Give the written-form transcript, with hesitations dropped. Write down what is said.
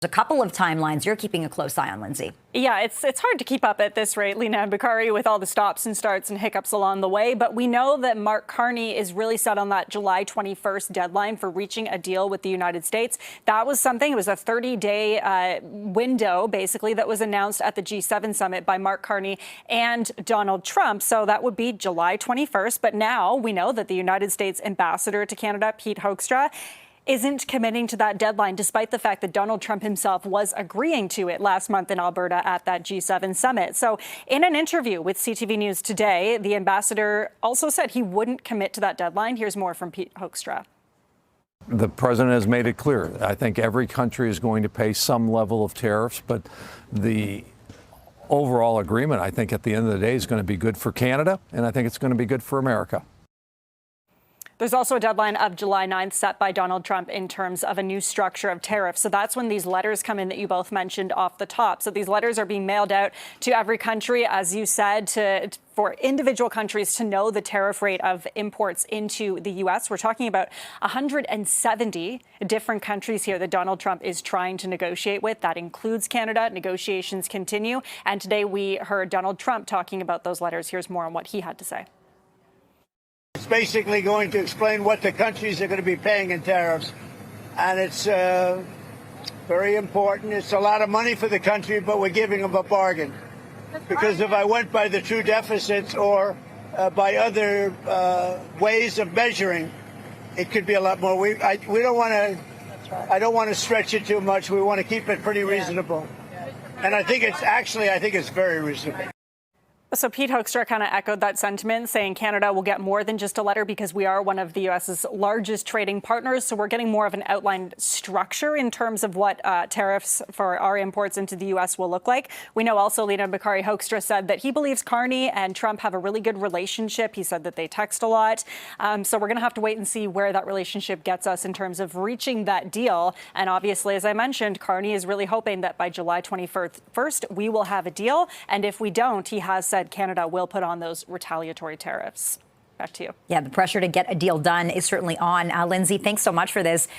A couple of timelines you're keeping a close eye on, Lindsay. Yeah, it's hard to keep up at this rate, Lindsay Biscaia, with all the stops and starts and hiccups along the way. But we know that Mark Carney is really set on that July 21st deadline for reaching a deal with the United States. That was something, it was a 30-day window, basically, that was announced at the G7 summit by Mark Carney and Donald Trump. So that would be July 21st. But now we know that the United States ambassador to Canada, Pete Hoekstra, isn't committing to that deadline, despite the fact that Donald Trump himself was agreeing to it last month in Alberta at that G7 summit. So in an interview with CTV News today, the ambassador also said he wouldn't commit to that deadline. Here's more from Pete Hoekstra. The president has made it clear. I think every country is going to pay some level of tariffs, but the overall agreement, I think at the end of the day, is going to be good for Canada, and I think it's going to be good for America. There's also a deadline of July 9th set by Donald Trump in terms of a new structure of tariffs. So that's when these letters come in that you both mentioned off the top. So these letters are being mailed out to every country, as you said, for individual countries to know the tariff rate of imports into the U.S. We're talking about 170 different countries here that Donald Trump is trying to negotiate with. That includes Canada. Negotiations continue. And today we heard Donald Trump talking about those letters. Here's more on what he had to say. It's basically going to explain what the countries are going to be paying in tariffs. And it's very important. It's a lot of money for the country, but we're giving them a bargain. Because if I went by the true deficits or by other ways of measuring, it could be a lot more. We don't want to. I don't want to stretch it too much. We want to keep it pretty reasonable. And I think it's very reasonable. So Pete Hoekstra kind of echoed that sentiment, saying Canada will get more than just a letter because we are one of the U.S.'s largest trading partners. So we're getting more of an outlined structure in terms of what tariffs for our imports into the U.S. will look like. We know also Lindsay Biscaia Hoekstra said that he believes Carney and Trump have a really good relationship. He said that they text a lot. So we're going to have to wait and see where that relationship gets us in terms of reaching that deal. And obviously, as I mentioned, Carney is really hoping that by July 21st, we will have a deal. And if we don't, he has said Canada will put on those retaliatory tariffs. Back to you. Yeah, the pressure to get a deal done is certainly on. Lindsay, thanks so much for this.